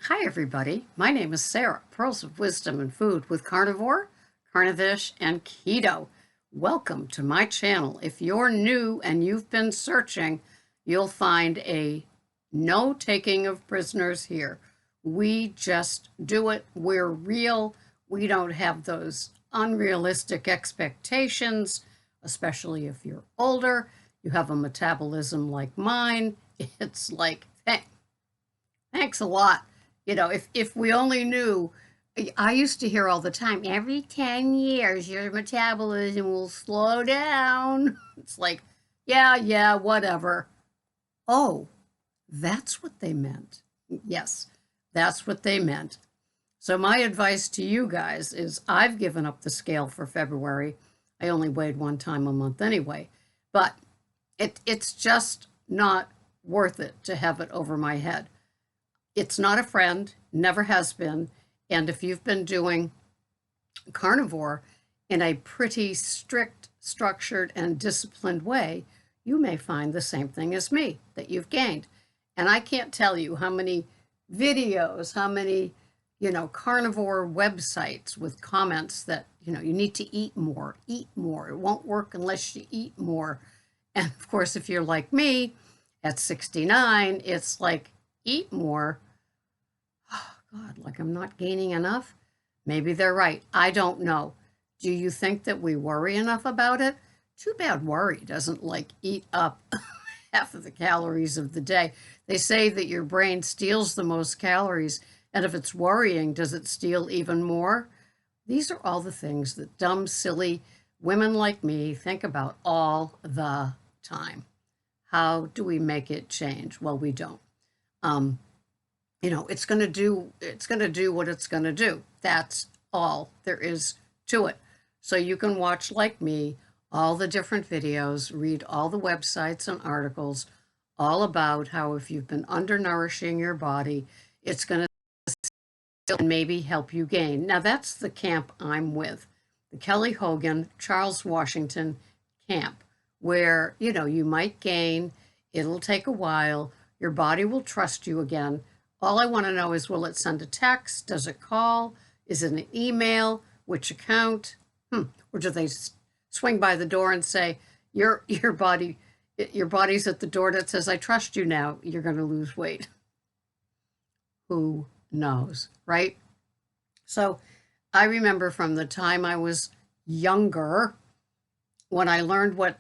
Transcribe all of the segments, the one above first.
Hi everybody, my name is Sarah, Pearls of Wisdom and Food with Carnivore, Carnivish, and Keto. Welcome to my channel. If you're new and you've been searching, you'll find a no taking of prisoners here. We just do it. We're real. We don't have those unrealistic expectations, especially if you're older. You have a metabolism like mine. It's like, thanks a lot. You know, if we only knew, I used to hear all the time, every 10 years your metabolism will slow down. It's like, yeah, whatever. Oh, that's what they meant. Yes, that's what they meant. So my advice to you guys is I've given up the scale for February. I only weighed one time a month anyway, but it's just not worth it to have it over my head. It's not a friend, never has been. And if you've been doing carnivore in a pretty strict, structured, and disciplined way, you may find the same thing as me, that you've gained. And I can't tell you how many videos, how many, carnivore websites with comments that, you need to eat more, eat more. It won't work unless you eat more. And of course, if you're like me at 69, it's like, eat more. Oh, God, like I'm not gaining enough? Maybe they're right. I don't know. Do you think that we worry enough about it? Too bad worry doesn't eat up half of the calories of the day. They say that your brain steals the most calories, and if it's worrying, does it steal even more? These are all the things that dumb, silly women like me think about all the time. How do we make it change? Well, we don't. It's going to do what it's going to do. That's all there is to it. So you can watch, like me, all the different videos, read all the websites and articles all about how if you've been undernourishing your body, it's going to maybe help you gain. Now that's the camp I'm with, the Kelly Hogan, Charles Washington camp, where, you might gain, it'll take a while, your body will trust you again. All I want to know is, will it send a text? Does it call? Is it an email? Which account? Or do they swing by the door and say, your body's at the door that says, I trust you now, you're going to lose weight? Who knows, right? So I remember from the time I was younger, when I learned what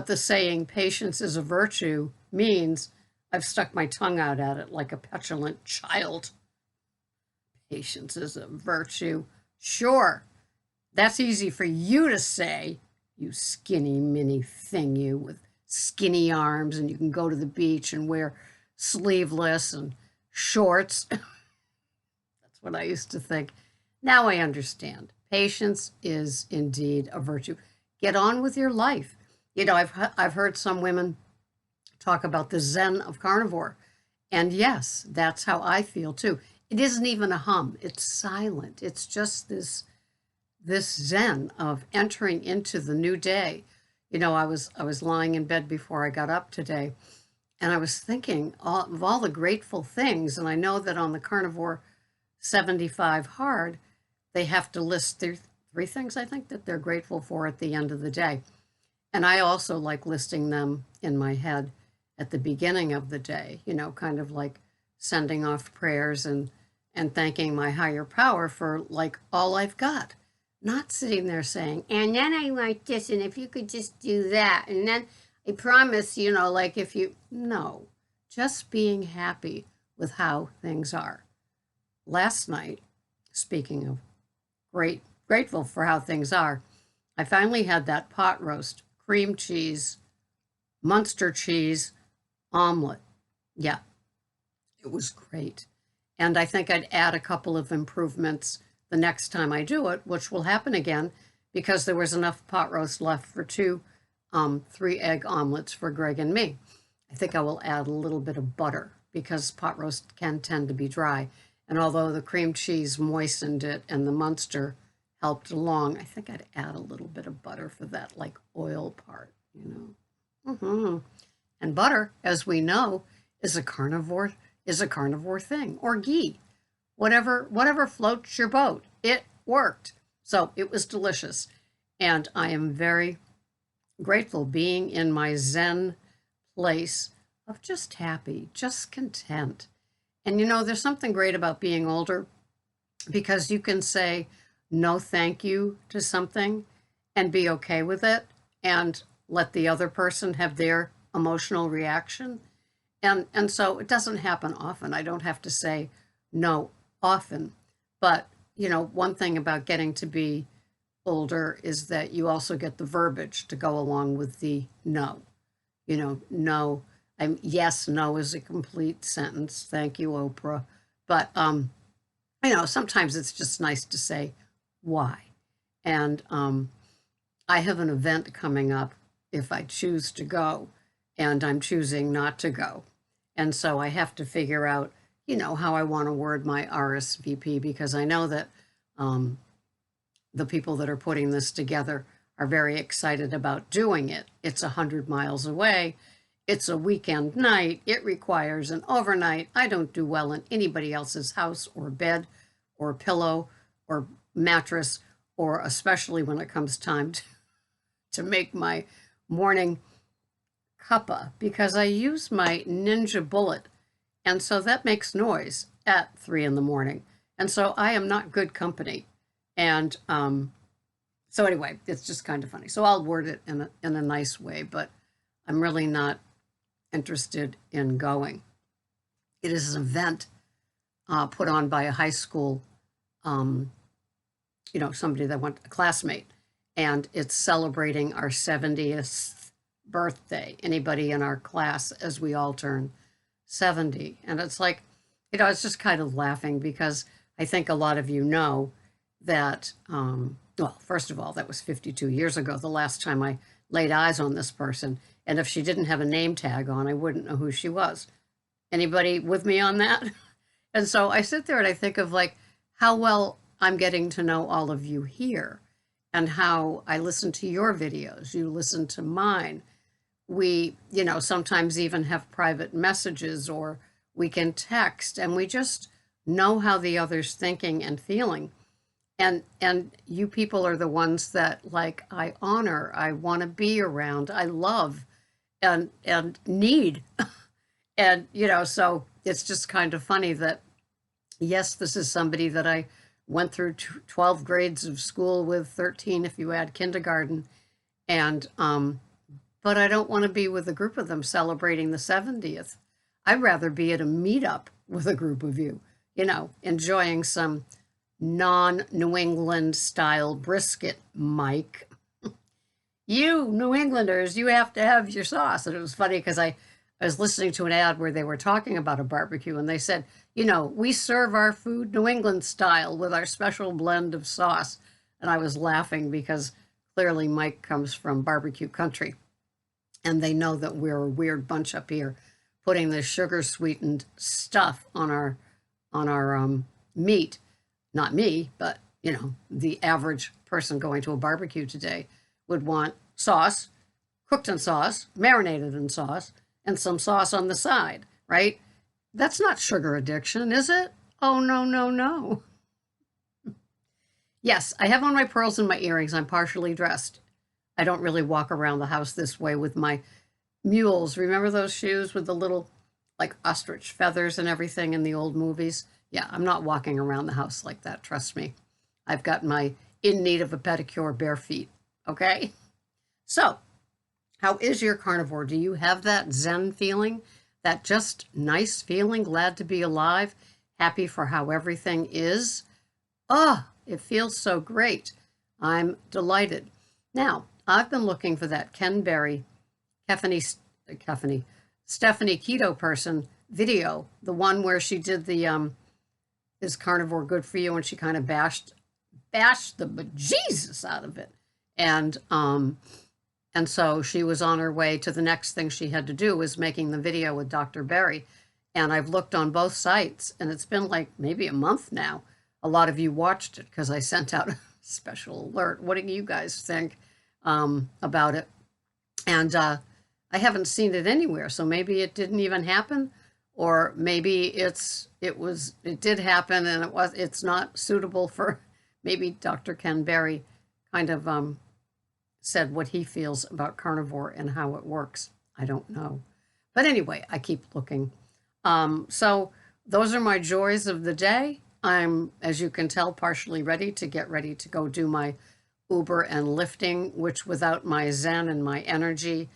the saying, patience is a virtue, means, I've stuck my tongue out at it like a petulant child. Patience is a virtue. Sure, that's easy for you to say, you skinny mini thing, you with skinny arms, and you can go to the beach and wear sleeveless and shorts. That's what I used to think. Now I understand. Patience is indeed a virtue. Get on with your life. I've heard some women talk about the ZEN of carnivore. And yes, that's how I feel too. It isn't even a hum. It's silent. It's just this zen of entering into the new day. I was lying in bed before I got up today, and I was thinking of all the grateful things. And I know that on the Carnivore 75 Hard, they have to list their 3 things, I think, that they're grateful for at the end of the day. And I also like listing them in my head at the beginning of the day, kind of like sending off prayers and thanking my higher power for all I've got. Not sitting there saying, and then I want this, and if you could just do that, and then I promise, no, just being happy with how things are. Last night, speaking of grateful for how things are, I finally had that pot roast, cream cheese, Munster cheese, omelet. Yeah, it was great. And I think I'd add a couple of improvements the next time I do it, which will happen again because there was enough pot roast left for 2 3-egg omelets for Greg and me. I think I will add a little bit of butter because pot roast can tend to be dry. And although the cream cheese moistened it and the Munster helped along, I think I'd add a little bit of butter for that oil part, And butter, as we know, is a carnivore thing, or ghee. whatever floats your boat. It worked. So it was delicious. And I am very grateful being in my Zen place of just happy, just content. And there's something great about being older because you can say no thank you to something and be okay with it and let the other person have their emotional reaction. And so it doesn't happen often. I don't have to say no often. But, one thing about getting to be older is that you also get the verbiage to go along with the no. No. Yes, no is a complete sentence. Thank you, Oprah. But, sometimes it's just nice to say why. And I have an event coming up if I choose to go, and I'm choosing not to go. And so I have to figure out, how I want to word my RSVP because I know that the people that are putting this together are very excited about doing it. It's 100 miles away. It's a weekend night. It requires an overnight. I don't do well in anybody else's house or bed or pillow or mattress, or especially when it comes time to make my morning cuppa, because I use my Ninja Bullet, and so that makes noise at 3 in the morning, and so I am not good company. And so anyway, it's just kind of funny. So I'll word it in a nice way, but I'm really not interested in going. It is an event put on by a high school, somebody that went, a classmate, and it's celebrating our 70th birthday. Anybody in our class as we all turn 70. And it's like, it's just kind of laughing because I think a lot of you know that, well, first of all, that was 52 years ago, the last time I laid eyes on this person. And if she didn't have a name tag on, I wouldn't know who she was. Anybody with me on that? And so I sit there and I think of like how well I'm getting to know all of you here and how I listen to your videos. You listen to mine. We, sometimes even have private messages or we can text and we just know how the other's thinking and feeling. And you people are the ones that like I honor, I want to be around, I love and need. And, so it's just kind of funny that, yes, this is somebody that I went through 12 grades of school with, 13 if you add kindergarten. And, but I don't want to be with a group of them celebrating the 70th. I'd rather be at a meetup with a group of you, enjoying some non-New England style brisket, Mike. You New Englanders, you have to have your sauce. And it was funny because I was listening to an ad where they were talking about a barbecue and they said, we serve our food New England style with our special blend of sauce. And I was laughing because clearly Mike comes from barbecue country and they know that we're a weird bunch up here putting this sugar sweetened stuff on our meat. Not me, but the average person going to a barbecue today would want sauce, cooked in sauce, marinated in sauce, and some sauce on the side, right? That's not sugar addiction, is it? Oh, no, no, no. Yes, I have on my pearls and my earrings. I'm partially dressed. I don't really walk around the house this way with my mules. Remember those shoes with the little, like, ostrich feathers and everything in the old movies? Yeah, I'm not walking around the house like that, trust me. I've got my in need of a pedicure bare feet, okay? So, how is your carnivore? Do you have that Zen feeling? That just nice feeling, glad to be alive, happy for how everything is? Oh, it feels so great. I'm delighted. Now, I've been looking for that Ken Berry, Stephanie Keto person video, the one where she did the is carnivore good for you, and she kind of bashed the bejesus out of it. And so she was on her way to the next thing she had to do was making the video with Dr. Berry. And I've looked on both sites and it's been like maybe a month now. A lot of you watched it because I sent out a special alert. What do you guys think about it? And I haven't seen it anywhere. So maybe it didn't even happen, or maybe it did happen and it's not suitable for, maybe Dr. Ken Berry kind of said what he feels about carnivore and how it works. I don't know. But anyway, I keep looking. So those are my joys of the day. I'm, as you can tell, partially ready to go do my Uber and lifting, which without my Zen and my energy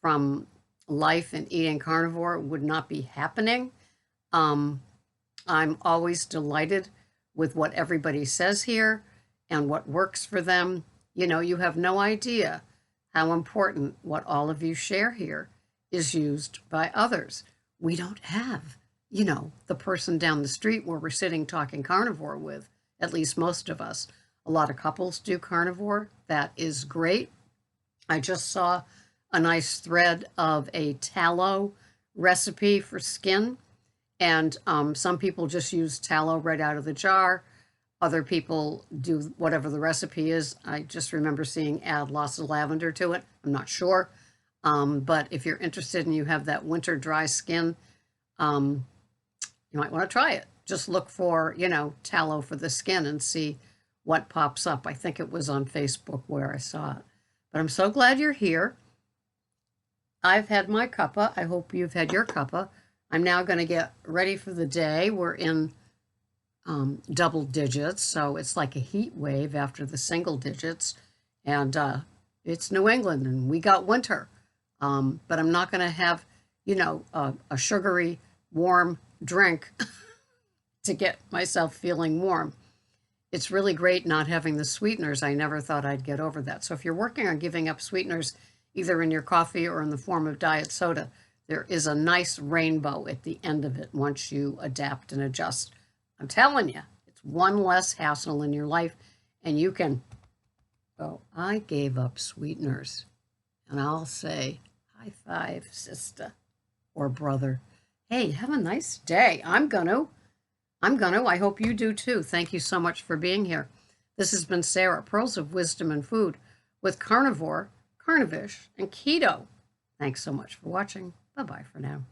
from life and eating carnivore would not be happening. I'm always delighted with what everybody says here and what works for them. You know, you have no idea how important what all of you share here is used by others. We don't have, you know, the person down the street where we're sitting talking carnivore with, at least most of us. A lot of couples do carnivore. That is great. I just saw a nice thread of a tallow recipe for skin. And some people just use tallow right out of the jar. Other people do whatever the recipe is. I just remember seeing add lots of lavender to it. I'm not sure. But if you're interested and you have that winter dry skin, you might want to try it. Just look for, you know, tallow for the skin and see what pops up. I think it was on Facebook where I saw it. But I'm so glad you're here. I've had my cuppa. I hope you've had your cuppa. I'm now going to get ready for the day. We're in double digits, so it's like a heat wave after the single digits. And it's New England, and we got winter. But I'm not going to have, you know, a sugary, warm drink to get myself feeling warm. It's really great not having the sweeteners. I never thought I'd get over that. So if you're working on giving up sweeteners, either in your coffee or in the form of diet soda, there is a nice rainbow at the end of it once you adapt and adjust. I'm telling you, it's one less hassle in your life, and you can go, I gave up sweeteners. And I'll say, high five, sister or brother. Hey, have a nice day. I'm gonna. I hope you do too. Thank you so much for being here. This has been Sarah, Pearls of Wisdom and Food with Carnivore, Carnivish, and Keto. Thanks so much for watching. Bye-bye for now.